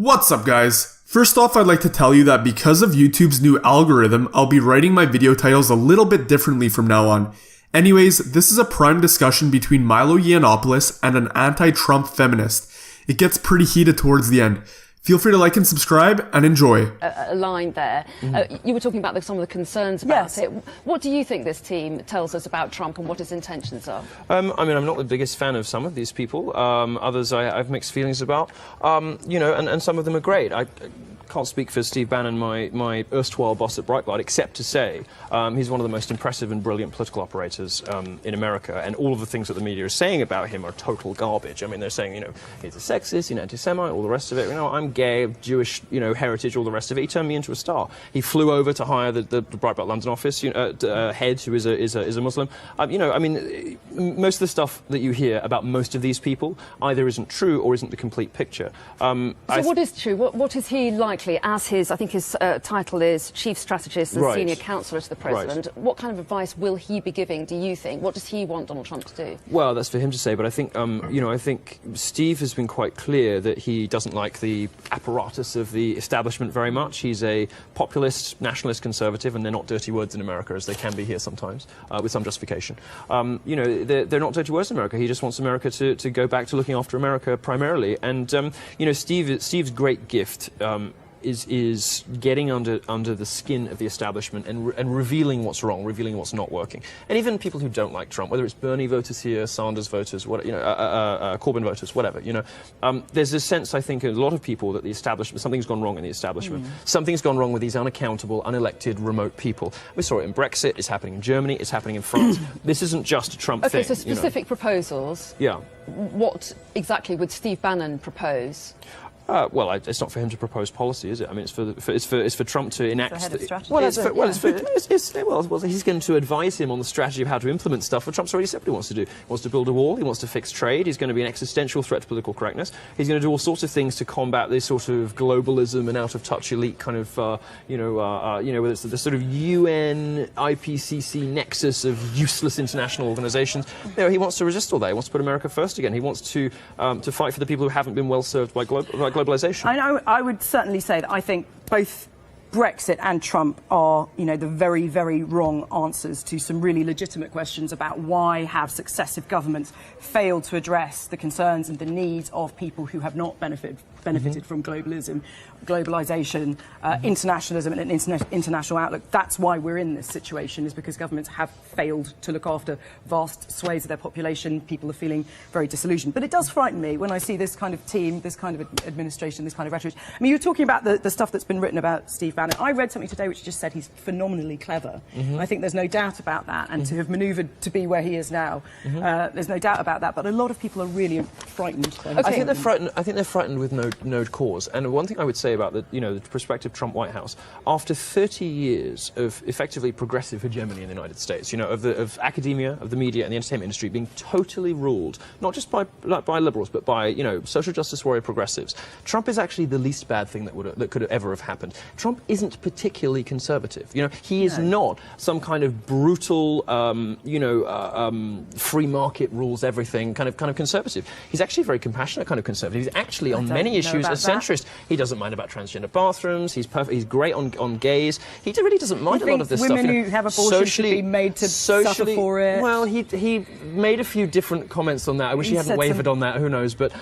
What's up, guys? First off, I'd like to tell you that because of YouTube's new algorithm, I'll be writing my video titles a little bit differently from now on. Anyways, this is a prime discussion between Milo Yiannopoulos and an anti-Trump feminist. It gets pretty heated towards the end. Feel free to like and subscribe and enjoy. A line there. You were talking about some of the concerns about it. What do you think this team tells us about Trump and what his intentions are? I mean, I'm not the biggest fan of some of these people. Others I have mixed feelings about. You know, and some of them are great. I can't speak for Steve Bannon, my erstwhile boss at Breitbart, except to say he's one of the most impressive and brilliant political operators in America, and all of the things that the media is saying about him are total garbage. I mean, they're saying, you know, he's a sexist, he's an anti-Semite, all the rest of it. You know, I'm gay, of Jewish, you know, heritage, all the rest of it. He turned me into a star. He flew over to hire the Breitbart London office head, who is a Muslim. You know, I mean, most of the stuff that you hear about most of these people either isn't true or isn't the complete picture. So what is true? What is he likely, as his, I think his title is Chief Strategist and Senior Counselor to the President, what kind of advice will he be giving, do you think? What does he want Donald Trump to do? Well, that's for him to say, but I think, you know, I think Steve has been quite clear that he doesn't like the apparatus of the establishment very much. He's a populist, nationalist conservative, and they're not dirty words in America, as they can be here sometimes, with some justification. You know, they're not dirty words in America. He just wants America to go back to looking after America primarily. And, you know, Steve's great gift is getting under the skin of the establishment and revealing what's wrong, revealing what's not working. And even people who don't like Trump, whether it's Bernie voters here, Sanders voters, what, you know, Corbyn voters, whatever, you know, there's a sense, I think, in a lot of people that the establishment, something's gone wrong in the establishment. Something's gone wrong with these unaccountable, unelected, remote people. We saw it in Brexit, it's happening in Germany, it's happening in France. This isn't just a Trump thing. Okay, so specific proposals. Yeah. What exactly would Steve Bannon propose? Well, it's not for him to propose policy, is it? I mean, it's for Trump to enact. Well, he's going to advise him on the strategy of how to implement stuff. But Trump's already said what he wants to do. He wants to build a wall. He wants to fix trade. He's going to be an existential threat to political correctness. He's going to do all sorts of things to combat this sort of globalism and out-of-touch elite kind of, you know, whether it's the sort of UN, IPCC nexus of useless international organisations. You know, he wants to resist all that. He wants to put America first again. He wants to fight for the people who haven't been well served by globalisation. I would certainly say that I think both Brexit and Trump are, you know, the very, very wrong answers to some really legitimate questions about why have successive governments failed to address the concerns and the needs of people who have not benefited from globalism, globalisation, internationalism and an international outlook. That's why we're in this situation, is because governments have failed to look after vast swathes of their population. People are feeling very disillusioned. But it does frighten me when I see this kind of team, this kind of administration, this kind of rhetoric. I mean, you're talking about the stuff that's been written about Steve Bannon. I read something today which just said he's phenomenally clever. I think there's no doubt about that. And to have manoeuvred to be where he is now, there's no doubt about that. But a lot of people are really frightened. I think they're frightened with no cause. And one thing I would say about the prospective Trump White House, after 30 years of effectively progressive hegemony in the United States, you know, of academia, of the media, and the entertainment industry being totally ruled not just by liberals but by, you know, social justice warrior progressives, Trump is actually the least bad thing that could ever have happened. Trump isn't particularly conservative. You know, he is not some kind of brutal, free market rules everything kind of conservative. He's actually a very compassionate kind of conservative. He's actually on many issues a centrist. He doesn't mind about transgender bathrooms. He's perfect. He's great on gays. He really doesn't mind a lot of this stuff. Women who have abortion should be made to suffer for it. Well, he made a few different comments on that. I wish he hadn't wavered on that. Who knows? But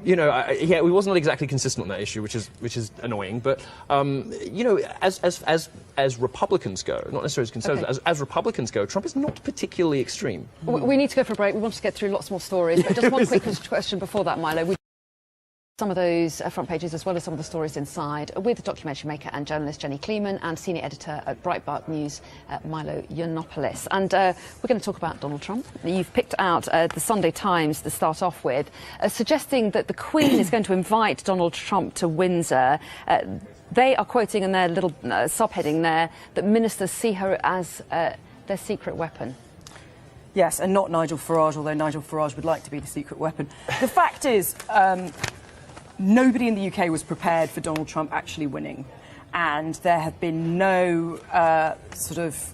you know, he was not exactly consistent on that issue, which is annoying. But you know, as Republicans go, not necessarily as conservatives, as Republicans go, Trump is not particularly extreme. We need to go for a break. We want to get through lots more stories. But just one quick question before that, Milo. Some of those front pages, as well as some of the stories inside, with documentary maker and journalist Jenny Kleeman and senior editor at Breitbart News, Milo Yiannopoulos. And we're going to talk about Donald Trump. You've picked out the Sunday Times to start off with, suggesting that the Queen is going to invite Donald Trump to Windsor. They are quoting in their little subheading there that ministers see her as their secret weapon. Yes, and not Nigel Farage, although Nigel Farage would like to be the secret weapon. The fact is, nobody in the UK was prepared for Donald Trump actually winning, and there have been no sort of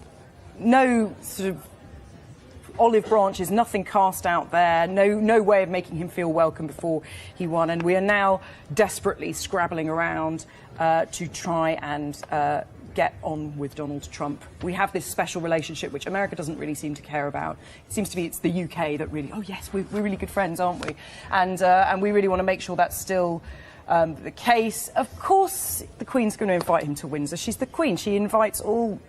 olive branches, nothing cast out there, no way of making him feel welcome before he won. And we are now desperately scrabbling around to try and get on with Donald Trump. We have this special relationship which America doesn't really seem to care about. It seems to be it's the UK that really, oh yes, we're really good friends, aren't we? And we really want to make sure that's still the case. Of course, the Queen's going to invite him to Windsor. She's the Queen. She invites all,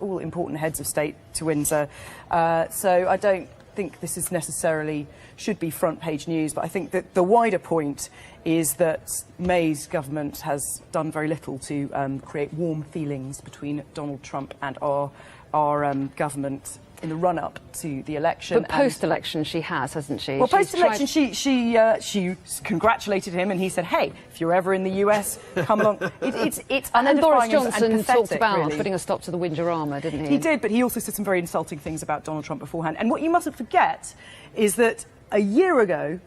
all important heads of state to Windsor. So I don't think this is necessarily should be front page news, but I think that the wider point is that May's government has done very little to create warm feelings between Donald Trump and our government in the run-up to the election. But post-election she has, hasn't she? Well, post-election she congratulated him and he said, hey, if you're ever in the US, come along. It's and then Boris Johnson and talked about really. putting a stop to the Windjammer, didn't he? He did, but he also said some very insulting things about Donald Trump beforehand. And what you mustn't forget is that a year ago,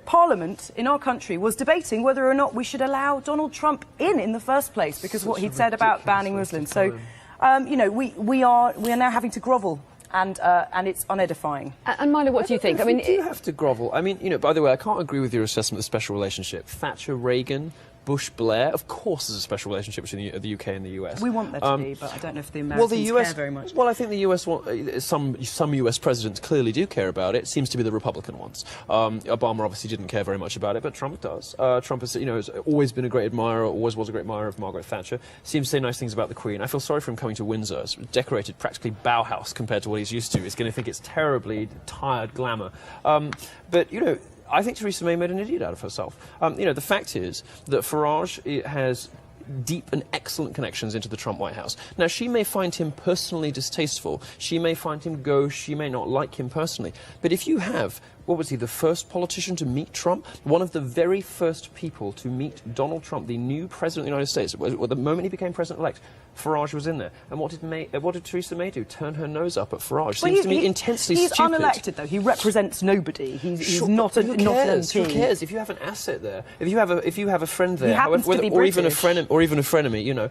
Parliament in our country was debating whether or not we should allow Donald Trump in the first place because of what he'd said about banning Muslims. So, we are now having to grovel. And it's unedifying. And Milo, what do you think? I mean, you have to grovel. I mean, by the way, I can't agree with your assessment of the special relationship. Thatcher, Reagan, Bush, Blair, of course there's a special relationship between the UK and the US. We want there to be, but I don't know if the Americans care very much. Well, I think the US, some US presidents clearly do care about it. It seems to be the Republican ones. Obama obviously didn't care very much about it, but Trump does. Trump has, has always been a great admirer, always was a great admirer of Margaret Thatcher. Seems to say nice things about the Queen. I feel sorry for him coming to Windsor. It's decorated practically Bauhaus compared to what he's used to. He's going to think it's terribly tired glamour. But, I think Theresa May made an idiot out of herself. The fact is that Farage has deep and excellent connections into the Trump White House. Now, she may find him personally distasteful. She may find him gauche. She may not like him personally. But if you have, what was he, the first politician to meet Trump? One of the very first people to meet Donald Trump, the new president of the United States, the moment he became president-elect, Farage was in there. And what did Theresa May do? Turn her nose up at Farage. Seems to me intensely stupid. He's unelected, though. He represents nobody. He's sure, not an MP. Who cares? If you have an asset there, if you have a friend there, or even a frenemy,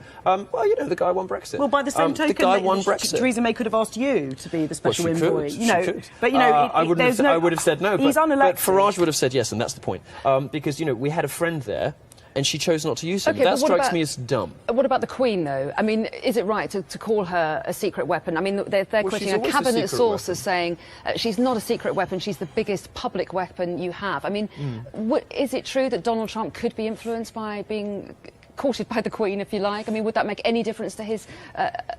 the guy won Brexit. Well, by the same token, the guy won Brexit. Theresa May could have asked you to be the special envoy. She could. But I would have said no. He's unelected. But Farage would have said yes, and that's the point. Because we had a friend there. And she chose not to use him. Okay, that strikes me as dumb. What about the Queen, though? I mean, is it right to call her a secret weapon? I mean, they're quoting a cabinet source as saying she's not a secret weapon, she's the biggest public weapon you have. I mean, is it true that Donald Trump could be influenced by being courted by the Queen, if you like? I mean, would that make any difference to his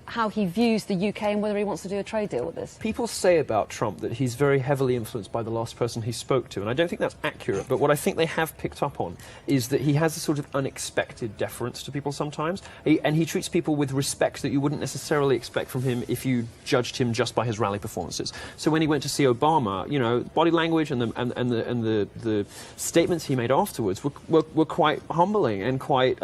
how he views the UK and whether he wants to do a trade deal with this? People say about Trump that he's very heavily influenced by the last person he spoke to, and I don't think that's accurate, but what I think they have picked up on is that he has a sort of unexpected deference to people sometimes, and he treats people with respect that you wouldn't necessarily expect from him if you judged him just by his rally performances. So when he went to see Obama, body language and the statements he made afterwards were quite humbling and quite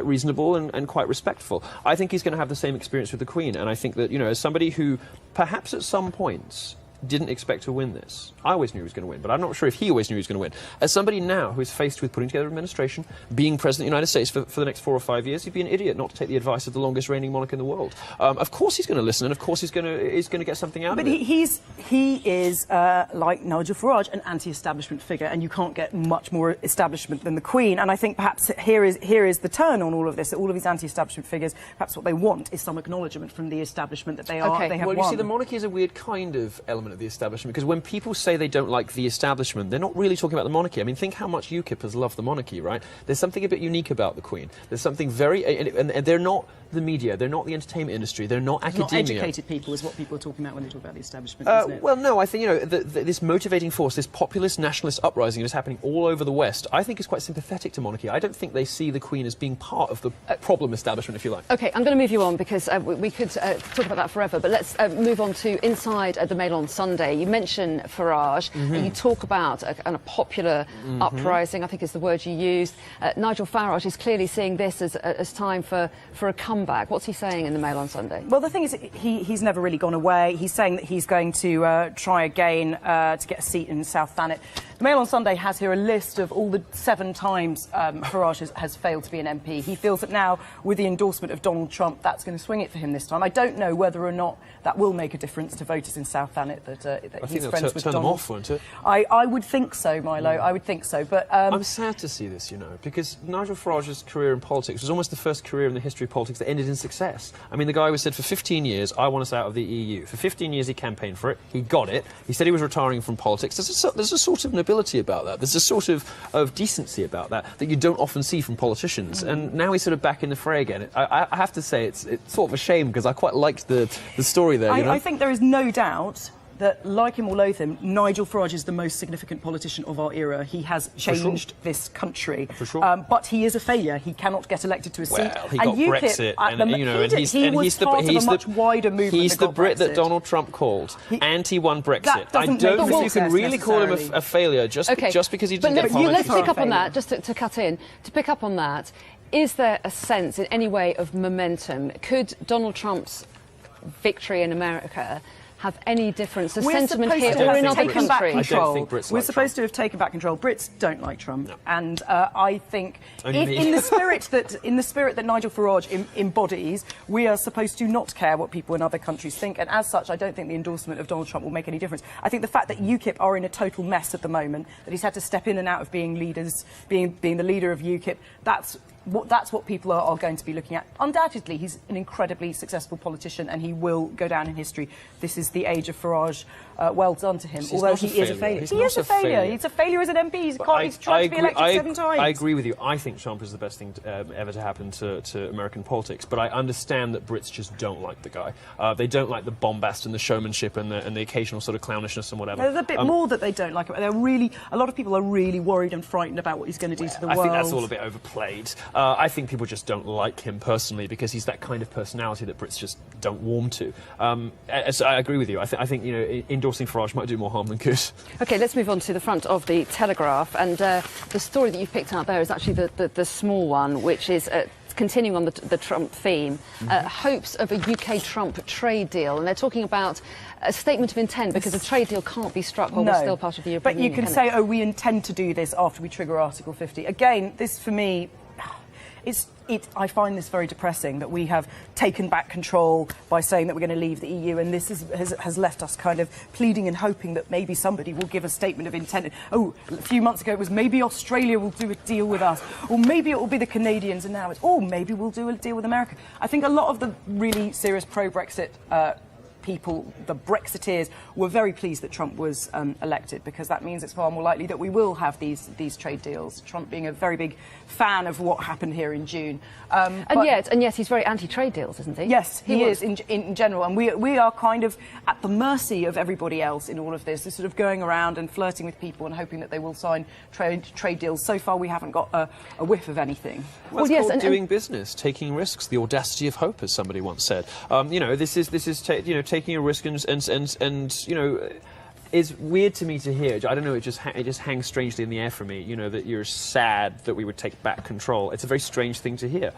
reasonable and quite respectful. I think he's going to have the same experience with the Queen, and I think that, as somebody who perhaps at some points didn't expect to win this. I always knew he was going to win, but I'm not sure if he always knew he was going to win. As somebody now who is faced with putting together an administration, being president of the United States for the next 4 or 5 years, he'd be an idiot not to take the advice of the longest reigning monarch in the world. Of course he's going to listen, and of course he's going to get something out of it. But he is like Nigel Farage, an anti-establishment figure, and you can't get much more establishment than the Queen. And I think perhaps here is the turn on all of this. That all of these anti-establishment figures, perhaps what they want is some acknowledgement from the establishment that they have well, won. You see, the monarchy is a weird kind of element of the establishment, because when people say they don't like the establishment, they're not really talking about the monarchy. I mean, think how much UKIPers love the monarchy, right? There's something a bit unique about the Queen. There's something very... And they're not the media, they're not the entertainment industry, they're not academia. Not educated people is what people are talking about when they talk about the establishment, isn't it? Well, no, I think, this motivating force, this populist nationalist uprising that is happening all over the West, I think is quite sympathetic to monarchy. I don't think they see the Queen as being part of the problem establishment, if you like. OK, I'm going to move you on, because we could talk about that forever, but let's move on to Inside the Mail on Sunday. You mention Farage, you talk about a popular uprising, I think is the word you used. Nigel Farage is clearly seeing this as time for a comeback comeback? What's he saying in the Mail on Sunday? Well, the thing is, he's never really gone away. He's saying that he's going to try again to get a seat in South Thanet. The Mail on Sunday has here a list of all the 7 times Farage has failed to be an MP. He feels that now, with the endorsement of Donald Trump, that's going to swing it for him this time. I don't know whether or not that will make a difference to voters in South Thanet, that he's friends with turn them Donald. off, won't it? I would think so, Milo. I would think so. But I'm sad to see this, because Nigel Farage's career in politics was almost the first career in the history of politics that ended in success. I mean, the guy who said for 15 years, I want us out of the EU. For 15 years, he campaigned for it. He got it. He said he was retiring from politics. There's a sort of nobility about that. There's a sort of decency about that you don't often see from politicians. And now he's sort of back in the fray again. I have to say, it's sort of a shame, because I quite liked the story there. I think there is no doubt that, like him or loathe him, Nigel Farage is the most significant politician of our era. He has changed this country. For sure. But he is a failure. He cannot get elected to a seat. Well, he got Brexit, he's part of a much wider movement. He's the Brit Brexit. that Donald Trump called, and he won Brexit. I don't think you can really call him a failure just because he didn't get Let's pick up on that, just to cut in. To pick up on that, is there a sense in any way of momentum? Could Donald Trump's victory in America have any difference to sentiment here or in other countries? We're supposed to have taken back control. Brits don't like Trump, and I think in the spirit that Nigel Farage embodies, we are supposed to not care what people in other countries think, and as such, I don't think the endorsement of Donald Trump will make any difference. I think the fact that UKIP are in a total mess at the moment, that he's had to step in and out of being the leader of UKIP, that's what people are going to be looking at. Undoubtedly, he's an incredibly successful politician, and he will go down in history. This is the age of Farage. Well done to him, although he is a failure. He is a failure. He's a failure as an MP. He's tried to be elected 7 times. I agree with you. I think Trump is the best thing ever to happen to American politics, but I understand that Brits just don't like the guy. They don't like the bombast and the showmanship and the occasional sort of clownishness and whatever. There's a bit more that they don't like. A lot of people are really worried and frightened about what he's going to do to the world. I think that's all a bit overplayed. I think people just don't like him personally because he's that kind of personality that Brits just don't warm to. So I agree with you. I think endorsing Farage might do more harm than good. OK, let's move on to the front of the Telegraph. And the story that you've picked out there is actually the small one, which is continuing on the Trump theme, hopes of a UK-Trump trade deal. And they're talking about a statement of intent because a trade deal can't be struck while we're still part of the European Union. But you can say, we intend to do this after we trigger Article 50. Again, this, for me, I find this very depressing, that we have taken back control by saying that we're going to leave the EU, and this has left us kind of pleading and hoping that maybe somebody will give a statement of intent. A few months ago it was maybe Australia will do a deal with us, or maybe it will be the Canadians, and now it's, maybe we'll do a deal with America. I think a lot of the really serious pro-Brexit people, the Brexiteers, were very pleased that Trump was elected, because that means it's far more likely that we will have these trade deals. Trump being a very big fan of what happened here in June. And yet he's very anti-trade deals, isn't he? Yes, he is in general, and we are kind of at the mercy of everybody else in all of this. They're sort of going around and flirting with people and hoping that they will sign trade deals. So far, we haven't got a whiff of anything. Well, it's called doing business, taking risks, the audacity of hope, as somebody once said. This is taking a risk and it's weird to me to hear. I don't know. It just hangs strangely in the air for me. That you're sad that we would take back control. It's a very strange thing to hear,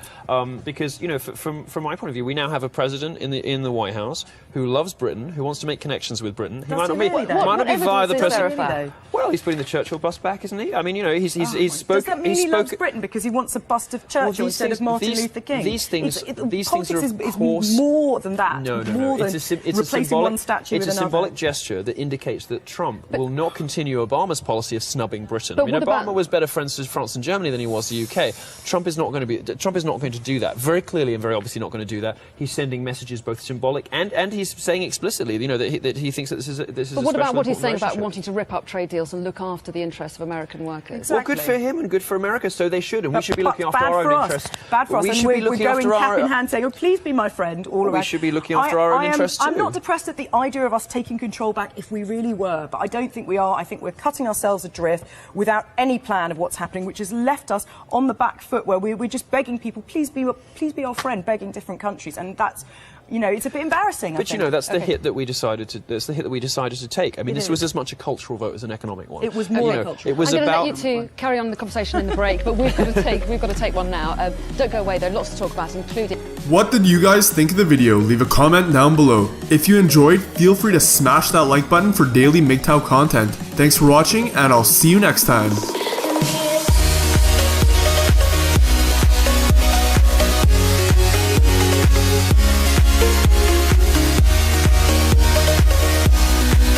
because from my point of view, we now have a president in the White House who loves Britain, who wants to make connections with Britain. He might not be via the president. Well, he's putting the Churchill bust back, isn't he? I mean, he's spoken. Does that mean he loves Britain because he wants a bust of Churchill instead of Martin Luther King? These things are, of course, more than that. No. More than replacing one statue with another. It's a symbolic gesture that indicates that Trump will not continue Obama's policy of snubbing Britain. Obama was better friends with France and Germany than he was the UK. Trump is not going to do that. Very clearly and very obviously not going to do that. He's sending messages both symbolic and he's saying explicitly, that he thinks that this is. But what about what he's saying about wanting to rip up trade deals and look after the interests of American workers? Exactly. Well, good for him and good for America. So they should, and we should be looking after our own interests. Bad for us. We and should we're be looking going after cap in hand saying, please be my friend. We should be looking after our own interests too. I'm not depressed at the idea of us taking control back if we really were, but I don't think we are. I think we're cutting ourselves adrift without any plan of what's happening, which has left us on the back foot, where we're just begging people, please be our friend, begging different countries, and that's you know, it's a bit embarrassing. But you know, that's the hit that we decided to. That's the hit that we decided to take. I mean, this was as much a cultural vote as an economic one. It was more you know, cultural. It was I'm going about. to let you two carry on the conversation in the break, but we've got to take one now. Don't go away though. Lots to talk about, including. What did you guys think of the video? Leave a comment down below. If you enjoyed, feel free to smash that like button for daily MGTOW content. Thanks for watching, and I'll see you next time.